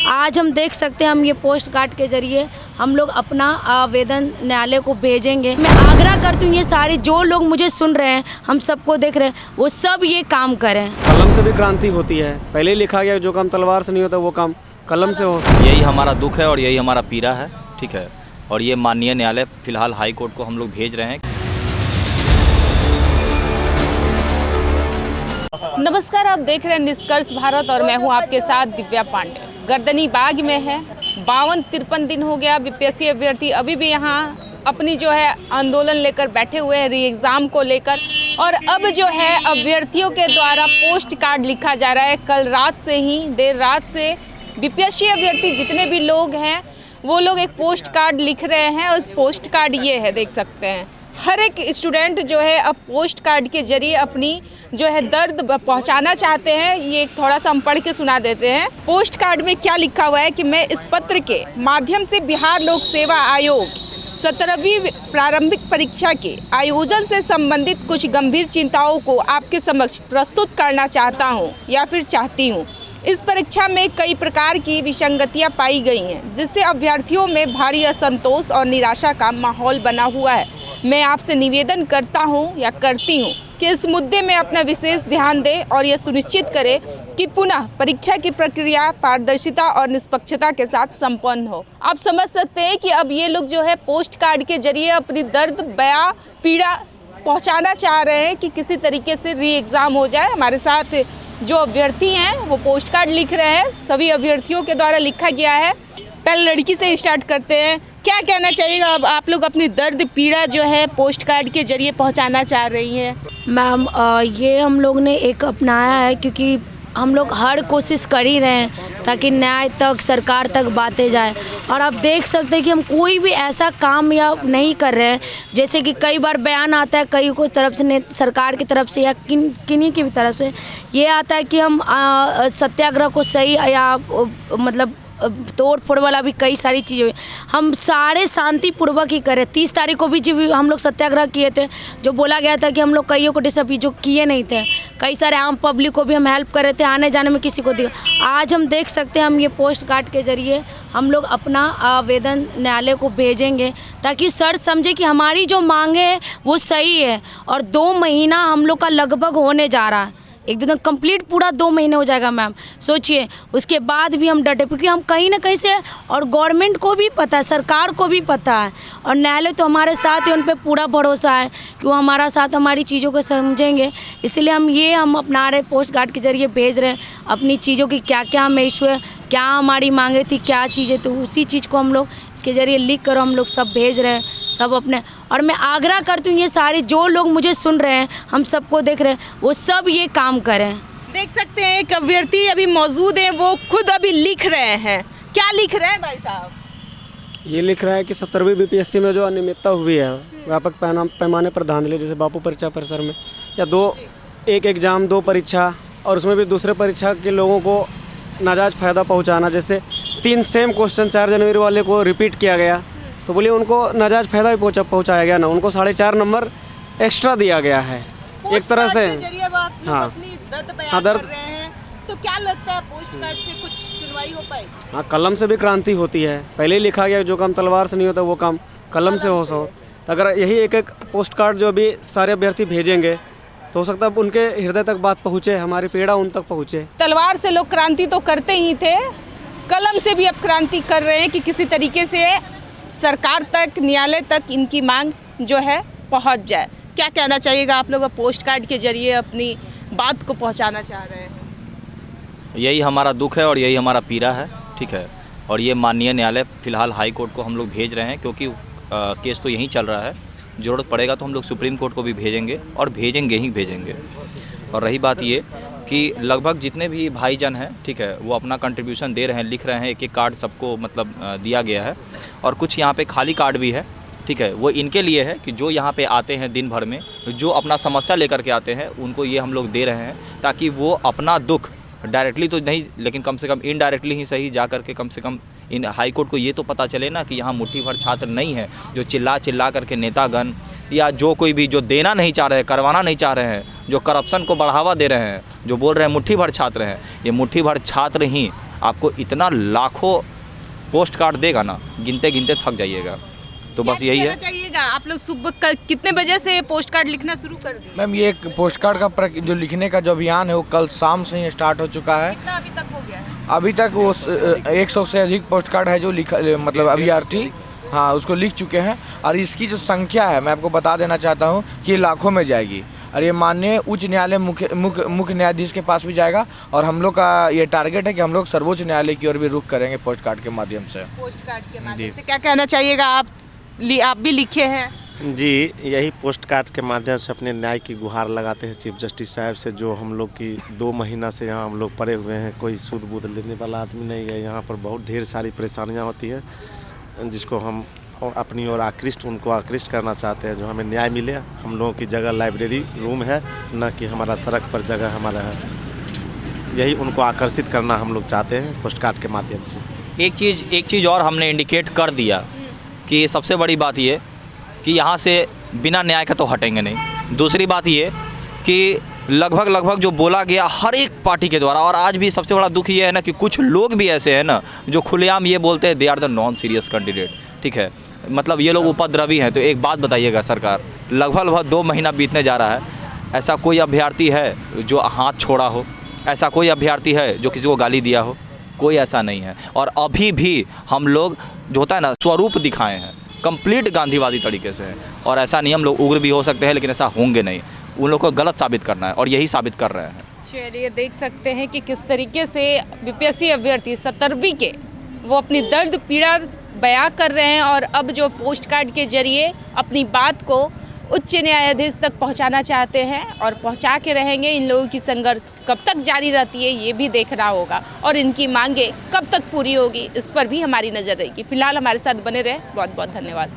आज हम देख सकते हैं, हम ये पोस्ट कार्ड के जरिए हम लोग अपना आवेदन न्यायालय को भेजेंगे। मैं आग्रह करती हूँ ये सारे जो लोग मुझे सुन रहे हैं, हम सबको देख रहे हैं, वो सब ये काम करें। कलम से भी क्रांति होती है। पहले ही लिखा गया जो काम तलवार से नहीं होता वो काम कलम से हो। यही हमारा दुख है और यही हमारा पीड़ा है, ठीक है। और ये माननीय न्यायालय फिलहाल हाई कोर्ट को हम लोग भेज रहे हैं। नमस्कार, आप देख रहे हैं निष्कर्ष भारत और मैं हूं आपके साथ दिव्या पांडे। गर्दनी बाग में है, 52-53 दिन हो गया। बीपीएससी अभ्यर्थी अभी भी यहां अपनी जो है आंदोलन लेकर बैठे हुए हैं री एग्ज़ाम को लेकर। और अब जो है अभ्यर्थियों के द्वारा पोस्ट कार्ड लिखा जा रहा है। कल रात से ही देर रात से बीपीएससी अभ्यर्थी जितने भी लोग हैं वो लोग एक पोस्ट कार्ड लिख रहे हैं। उस पोस्ट कार्ड ये है, देख सकते हैं। हर एक स्टूडेंट जो है अब पोस्ट कार्ड के जरिए अपनी जो है दर्द पहुंचाना चाहते हैं। ये थोड़ा सा हम पढ़ के सुना देते हैं। पोस्ट कार्ड में क्या लिखा हुआ है कि मैं इस पत्र के माध्यम से बिहार लोक सेवा आयोग 17वीं प्रारंभिक परीक्षा के आयोजन से संबंधित कुछ गंभीर चिंताओं को आपके समक्ष प्रस्तुत करना चाहता हूं या फिर चाहती हूं। इस परीक्षा में कई प्रकार की विसंगतियां पाई गई हैं, जिससे अभ्यर्थियों में भारी असंतोष और निराशा का माहौल बना हुआ है। मैं आपसे निवेदन करता हूं या करती हूं कि इस मुद्दे में अपना विशेष ध्यान दें और यह सुनिश्चित करें कि पुनः परीक्षा की प्रक्रिया पारदर्शिता और निष्पक्षता के साथ संपन्न हो। आप समझ सकते हैं कि अब ये लोग जो है पोस्ट कार्ड के जरिए अपनी दर्द बया पीड़ा पहुंचाना चाह रहे हैं कि किसी तरीके से री एग्ज़ाम हो जाए। हमारे साथ जो अभ्यर्थी हैं वो पोस्ट कार्ड लिख रहे हैं, सभी अभ्यर्थियों के द्वारा लिखा गया है। पहले लड़की से स्टार्ट करते हैं। क्या कहना चाहिएगा, अब आप लोग अपनी दर्द पीड़ा जो है पोस्ट कार्ड के जरिए पहुंचाना चाह रही हैं? मैम, ये हम लोग ने एक अपनाया है क्योंकि हम लोग हर कोशिश कर ही रहे हैं ताकि न्याय तक, सरकार तक बातें जाए। और आप देख सकते हैं कि हम कोई भी ऐसा काम या नहीं कर रहे हैं, जैसे कि कई बार बयान आता है कई को तरफ से, सरकार की तरफ से या किन्हीं की भी तरफ से ये आता है कि हम सत्याग्रह को सही या मतलब तोड़ फोड़ वाला भी कई सारी चीज़ें हम सारे शांतिपूर्वक ही करें। 30 तारीख को भी जो हम लोग सत्याग्रह किए थे, जो बोला गया था कि हम लोग कईयों को डिस्टर्ब जो किए नहीं थे, कई सारे आम पब्लिक को भी हम हेल्प कर रहे थे, आने जाने में किसी को दिया। आज हम देख सकते हैं, हम ये पोस्ट कार्ड के जरिए हम लोग अपना आवेदन न्यायालय को भेजेंगे ताकि सर समझे कि हमारी जो मांगे है वो सही है। और 2 महीना हम लोग का लगभग होने जा रहा है, एकदम कंप्लीट पूरा 2 महीने हो जाएगा। मैम सोचिए, उसके बाद भी हम डटे, क्योंकि हम कहीं ना कहीं से, और गवर्नमेंट को भी पता है, सरकार को भी पता है, और न्यायालय तो हमारे साथ है, उन पे पूरा भरोसा है कि वो हमारा साथ हमारी चीज़ों को समझेंगे। इसलिए हम अपना रहे पोस्ट कार्ड के जरिए भेज रहे हैं अपनी चीज़ों की, क्या क्या हमें इशू है, क्या हमारी मांगे थी, क्या चीज़ें, तो उसी चीज़ को हम लोग इसके ज़रिए लिख कर हम लोग सब भेज रहे हैं सब अपने। और मैं आग्रह करती हूँ ये सारे जो लोग मुझे सुन रहे हैं, हम सबको देख रहे हैं, वो सब ये काम करें। देख सकते हैं एक अभ्यर्थी अभी मौजूद है, वो खुद अभी लिख रहे हैं। क्या लिख रहे हैं भाई साहब? ये लिख रहा है कि 17वीं बीपीएससी में जो अनियमितता हुई है व्यापक पैमाने पर धांधली, जैसे बापू परीक्षा परिसर में, या एक एग्ज़ाम 2 परीक्षा, और उसमें भी दूसरे परीक्षा के लोगों को नाजायज़ फ़ायदा पहुँचाना। जैसे 3 सेम क्वेश्चन 4 जनवरी वाले को रिपीट किया गया, तो बोलिए उनको नाजायज़ फ़ायदा भी पहुँचाया गया ना, उनको 4.5 नंबर एक्स्ट्रा दिया गया है एक तरह से। हाँ, दर्द कर रहे हैं, तो क्या लगता है पोस्ट कार्ड से कुछ सुनवाई हो पाएगी? हाँ, कलम से भी क्रांति होती है। पहले ही लिखा गया जो काम तलवार से नहीं होता वो काम कलम से हो। तो अगर यही एक पोस्ट कार्ड जो अभी सारे अभ्यर्थी भेजेंगे तो हो सकता है उनके हृदय तक बात पहुँचे, हमारी पीड़ा उन तक पहुँचे। तलवार से लोग क्रांति तो करते ही थे, कलम से भी अब क्रांति कर रहे हैं कि किसी तरीके से सरकार तक, न्यायालय तक इनकी मांग जो है पहुंच जाए। क्या कहना चाहिएगा, आप लोग पोस्ट कार्ड के जरिए अपनी बात को पहुंचाना चाह रहे हैं? यही हमारा दुख है और यही हमारा पीड़ा है, ठीक है। और ये माननीय न्यायालय फिलहाल हाई कोर्ट को हम लोग भेज रहे हैं, क्योंकि केस तो यहीं चल रहा है। ज़रूरत पड़ेगा तो हम लोग सुप्रीम कोर्ट को भी भेजेंगे, और भेजेंगे ही भेजेंगे। और रही बात ये कि लगभग जितने भी भाईजन हैं, ठीक है, वो अपना कंट्रीब्यूशन दे रहे हैं, लिख रहे हैं। एक कार्ड सबको मतलब दिया गया है, और कुछ यहाँ पे खाली कार्ड भी है, ठीक है। वो इनके लिए है कि जो यहाँ पे आते हैं दिन भर में, जो अपना समस्या लेकर के आते हैं, उनको ये हम लोग दे रहे हैं ताकि वो अपना दुख डायरेक्टली तो नहीं, लेकिन कम से कम इनडायरेक्टली ही सही जा करके कम से कम इन हाई कोर्ट को ये तो पता चले ना कि यहाँ मुट्ठी भर छात्र नहीं है जो चिल्ला करके नेतागण या जो कोई भी जो देना नहीं चाह रहे हैं, करवाना नहीं चाह रहे हैं, जो करप्शन को बढ़ावा दे रहे हैं, जो बोल रहे हैं मुट्ठी भर छात्र हैं, ये मुट्ठी भर छात्र ही आपको इतना लाखों पोस्ट कार्ड देगा ना, गिनते गिनते थक जाइएगा। तो बस यही है। चाहिएगा आप लोग सुबह कितने बजे से पोस्ट कार्ड लिखना शुरू कर दिए? मैम ये एक पोस्ट कार्ड का जो लिखने का जो अभियान है वो कल शाम से ही स्टार्ट हो चुका है। कितना अभी तक हो गया है? अभी तक वो 100 से अधिक पोस्ट कार्ड है जो लिखा, मतलब अभ्यर्थी हाँ उसको लिख चुके हैं। और इसकी जो संख्या है मैं आपको बता देना चाहता हूँ कि लाखों में जाएगी। और ये माननीय उच्च न्यायालय मुख्य न्यायाधीश के पास भी जाएगा। और हम लोग का ये टारगेट है कि हम लोग सर्वोच्च न्यायालय की ओर भी रुख करेंगे पोस्ट कार्ड के माध्यम से। पोस्ट कार्ड के माध्यम से क्या कहना चाहिएगा? आप भी लिखे हैं? जी, यही पोस्ट कार्ड के माध्यम से अपने न्याय की गुहार लगाते हैं चीफ जस्टिस साहब से, जो हम लोग की 2 महीना से यहाँ हम लोग पड़े हुए हैं। कोई सूद बूद लेने वाला आदमी नहीं है। यहाँ पर बहुत ढेर सारी परेशानियाँ होती हैं जिसको हम अपनी ओर उनको आकृष्ट करना चाहते हैं, जो हमें न्याय मिले। हम लोगों की जगह लाइब्रेरी रूम है, न कि हमारा सड़क पर जगह हमारा है। यही उनको आकर्षित करना हम लोग चाहते हैं पोस्ट कार्ड के माध्यम से। एक चीज़ और हमने इंडिकेट कर दिया कि सबसे बड़ी बात ये कि यहाँ से बिना न्याय का तो हटेंगे नहीं। दूसरी बात ये कि लगभग जो बोला गया हर एक पार्टी के द्वारा, और आज भी सबसे बड़ा दुख ये है ना कि कुछ लोग भी ऐसे हैं ना जो खुलेआम ये बोलते हैं they are the non serious candidate. ठीक है, मतलब ये लोग उपद्रवी हैं। तो एक बात बताइएगा सरकार, लगभग 2 महीना बीतने जा रहा है, ऐसा कोई अभ्यर्थी है जो हाथ छोड़ा हो? ऐसा कोई अभ्यर्थी है जो किसी को गाली दिया हो? कोई ऐसा नहीं है। और अभी भी हम लोग जो होता है ना स्वरूप दिखाए हैं, कंप्लीट गांधीवादी तरीके से है। और ऐसा नहीं हम लोग उग्र भी हो सकते हैं, लेकिन ऐसा होंगे नहीं। उन लोगों को गलत साबित करना है और यही साबित कर रहे हैं। चलिए देख सकते हैं कि किस तरीके से बीपीएससी अभ्यर्थी 70वीं के वो अपनी दर्द पीड़ा बयां कर रहे हैं और अब जो पोस्ट कार्ड के जरिए अपनी बात को उच्च न्यायाधीश तक पहुंचाना चाहते हैं और पहुंचा के रहेंगे। इन लोगों की संघर्ष कब तक जारी रहती है ये भी देखना होगा और इनकी मांगे कब तक पूरी होगी इस पर भी हमारी नज़र रहेगी। फिलहाल हमारे साथ बने रहे, बहुत बहुत धन्यवाद।